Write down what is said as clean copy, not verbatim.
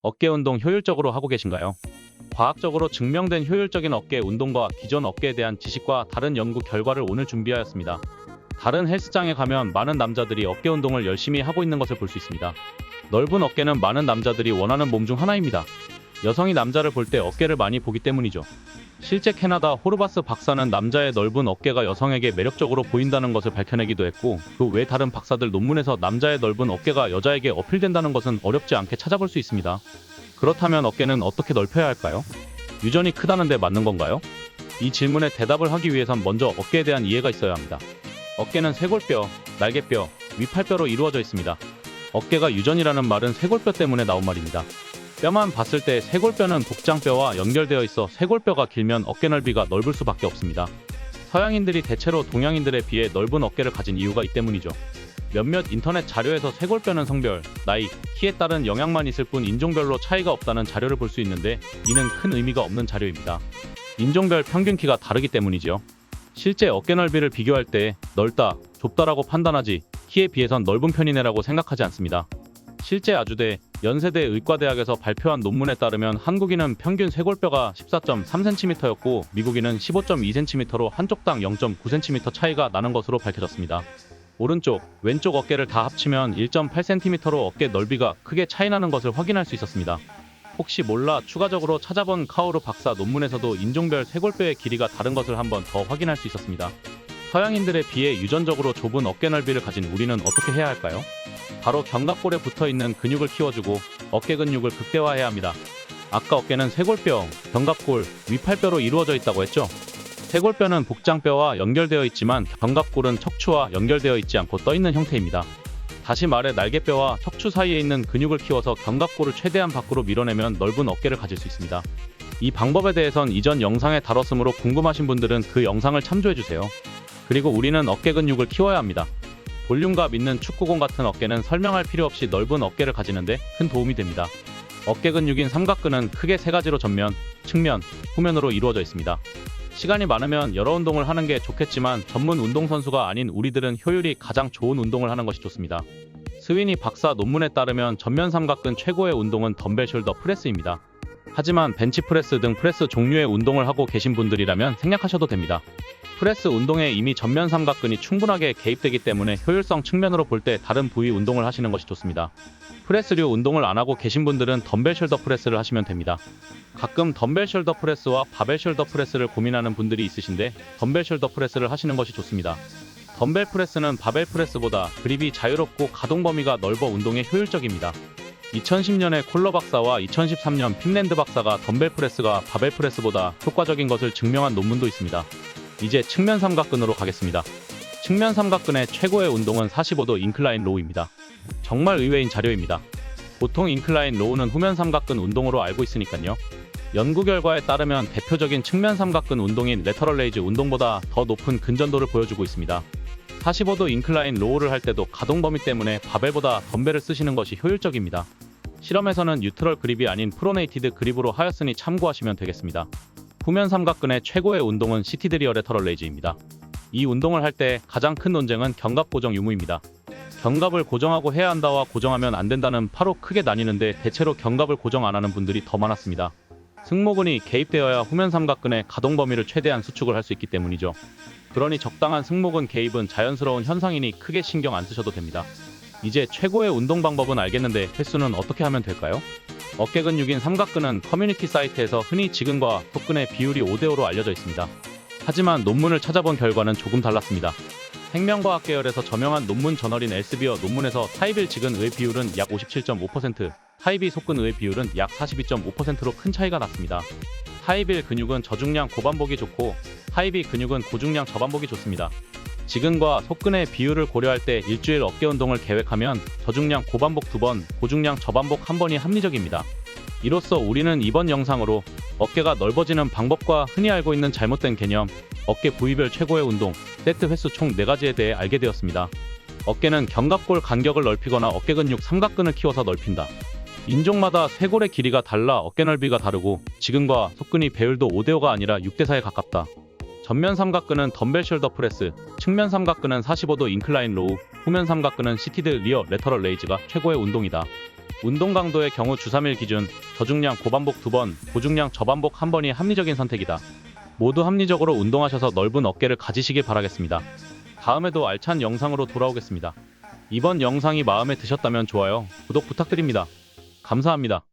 어깨 운동 효율적으로 하고 계신가요? 과학적으로 증명된 효율적인 어깨 운동과 기존 어깨에 대한 지식과 다른 연구 결과를 오늘 준비하였습니다. 다른 헬스장에 가면 많은 남자들이 어깨 운동을 열심히 하고 있는 것을 볼 수 있습니다. 넓은 어깨는 많은 남자들이 원하는 몸 중 하나입니다. 여성이 남자를 볼 때 어깨를 많이 보기 때문이죠. 실제 캐나다 호르바스 박사는 남자의 넓은 어깨가 여성에게 매력적으로 보인다는 것을 밝혀내기도 했고, 그 외 다른 박사들 논문에서 남자의 넓은 어깨가 여자에게 어필된다는 것은 어렵지 않게 찾아볼 수 있습니다. 그렇다면 어깨는 어떻게 넓혀야 할까요? 유전이 크다는데 맞는 건가요? 이 질문에 대답을 하기 위해선 먼저 어깨에 대한 이해가 있어야 합니다. 어깨는 쇄골뼈, 날개뼈, 위팔뼈로 이루어져 있습니다. 어깨가 유전이라는 말은 쇄골뼈 때문에 나온 말입니다. 뼈만 봤을 때 쇄골뼈는 복장뼈와 연결되어 있어 쇄골뼈가 길면 어깨 넓이가 넓을 수밖에 없습니다. 서양인들이 대체로 동양인들에 비해 넓은 어깨를 가진 이유가 이 때문이죠. 몇몇 인터넷 자료에서 쇄골뼈는 성별, 나이, 키에 따른 영향만 있을 뿐 인종별로 차이가 없다는 자료를 볼 수 있는데, 이는 큰 의미가 없는 자료입니다. 인종별 평균 키가 다르기 때문이지요. 실제 어깨 넓이를 비교할 때 넓다, 좁다라고 판단하지 키에 비해선 넓은 편이네라고 생각하지 않습니다. 실제 아주대, 연세대 의과대학에서 발표한 논문에 따르면 한국인은 평균 쇄골뼈가 14.3cm였고 미국인은 15.2cm로 한쪽당 0.9cm 차이가 나는 것으로 밝혀졌습니다. 오른쪽, 왼쪽 어깨를 다 합치면 1.8cm로 어깨 넓이가 크게 차이나는 것을 확인할 수 있었습니다. 혹시 몰라 추가적으로 찾아본 카오르 박사 논문에서도 인종별 쇄골뼈의 길이가 다른 것을 한번 더 확인할 수 있었습니다. 서양인들에 비해 유전적으로 좁은 어깨 넓이를 가진 우리는 어떻게 해야 할까요? 바로 견갑골에 붙어있는 근육을 키워주고 어깨 근육을 극대화해야 합니다. 아까 어깨는 쇄골뼈, 견갑골, 위팔뼈로 이루어져 있다고 했죠? 쇄골뼈는 복장뼈와 연결되어 있지만 견갑골은 척추와 연결되어 있지 않고 떠있는 형태입니다. 다시 말해 날개뼈와 척추 사이에 있는 근육을 키워서 견갑골을 최대한 밖으로 밀어내면 넓은 어깨를 가질 수 있습니다. 이 방법에 대해선 이전 영상에 다뤘으므로 궁금하신 분들은 그 영상을 참조해주세요. 그리고 우리는 어깨 근육을 키워야 합니다. 볼륨감 있는 축구공 같은 어깨는 설명할 필요 없이 넓은 어깨를 가지는데 큰 도움이 됩니다. 어깨 근육인 삼각근은 크게 세 가지로 전면, 측면, 후면으로 이루어져 있습니다. 시간이 많으면 여러 운동을 하는 게 좋겠지만 전문 운동선수가 아닌 우리들은 효율이 가장 좋은 운동을 하는 것이 좋습니다. 스위니 박사 논문에 따르면 전면 삼각근 최고의 운동은 덤벨 숄더 프레스입니다. 하지만 벤치프레스 등 프레스 종류의 운동을 하고 계신 분들이라면 생략하셔도 됩니다. 프레스 운동에 이미 전면 삼각근이 충분하게 개입되기 때문에 효율성 측면으로 볼 때 다른 부위 운동을 하시는 것이 좋습니다. 프레스류 운동을 안 하고 계신 분들은 덤벨 숄더 프레스를 하시면 됩니다. 가끔 덤벨 숄더 프레스와 바벨 숄더 프레스를 고민하는 분들이 있으신데 덤벨 숄더 프레스를 하시는 것이 좋습니다. 덤벨 프레스는 바벨 프레스보다 그립이 자유롭고 가동 범위가 넓어 운동에 효율적입니다. 2010년에 콜러 박사와 2013년 핀랜드 박사가 덤벨 프레스가 바벨 프레스보다 효과적인 것을 증명한 논문도 있습니다. 이제 측면 삼각근으로 가겠습니다. 측면 삼각근의 최고의 운동은 45도 인클라인 로우입니다. 정말 의외인 자료입니다. 보통 인클라인 로우는 후면 삼각근 운동으로 알고 있으니까요. 연구 결과에 따르면 대표적인 측면 삼각근 운동인 레터럴 레이즈 운동보다 더 높은 근전도를 보여주고 있습니다. 45도 인클라인 로우를 할 때도 가동 범위 때문에 바벨보다 덤벨을 쓰시는 것이 효율적입니다. 실험에서는 뉴트럴 그립이 아닌 프로네이티드 그립으로 하였으니 참고하시면 되겠습니다. 후면 삼각근의 최고의 운동은 시티드 리어 레터럴 레이즈입니다. 이 운동을 할 때 가장 큰 논쟁은 견갑 고정 유무입니다. 견갑을 고정하고 해야 한다와 고정하면 안 된다는 파로 크게 나뉘는데 대체로 견갑을 고정 안 하는 분들이 더 많았습니다. 승모근이 개입되어야 후면 삼각근의 가동 범위를 최대한 수축을 할 수 있기 때문이죠. 그러니 적당한 승모근 개입은 자연스러운 현상이니 크게 신경 안 쓰셔도 됩니다. 이제 최고의 운동 방법은 알겠는데 횟수는 어떻게 하면 될까요? 어깨 근육인 삼각근은 커뮤니티 사이트에서 흔히 지근과 속근의 비율이 5대5로 알려져 있습니다. 하지만 논문을 찾아본 결과는 조금 달랐습니다. 생명과학 계열에서 저명한 논문 저널인 엘스비어 논문에서 타입 1 지근의 비율은 약 57.5%, 타입 2 속근의 비율은 약 42.5%로 큰 차이가 났습니다. 타입 1 근육은 저중량 고반복이 좋고 타입 2 근육은 고중량 저반복이 좋습니다. 지근과 속근의 비율을 고려할 때 일주일 어깨 운동을 계획하면 저중량 고반복 2번, 고중량 저반복 1번이 합리적입니다. 이로써 우리는 이번 영상으로 어깨가 넓어지는 방법과 흔히 알고 있는 잘못된 개념, 어깨 부위별 최고의 운동, 세트 횟수 총 4가지에 대해 알게 되었습니다. 어깨는 견갑골 간격을 넓히거나 어깨 근육 삼각근을 키워서 넓힌다. 인종마다 쇄골의 길이가 달라 어깨 넓이가 다르고 지근과 속근이 배율도 5대5가 아니라 6대4에 가깝다. 전면 삼각근은 덤벨 숄더 프레스, 측면 삼각근은 45도 인클라인 로우, 후면 삼각근은 시티드 리어 레터럴 레이즈가 최고의 운동이다. 운동 강도의 경우 주 3일 기준, 저중량 고반복 2번, 고중량 저반복 1번이 합리적인 선택이다. 모두 합리적으로 운동하셔서 넓은 어깨를 가지시길 바라겠습니다. 다음에도 알찬 영상으로 돌아오겠습니다. 이번 영상이 마음에 드셨다면 좋아요, 구독 부탁드립니다. 감사합니다.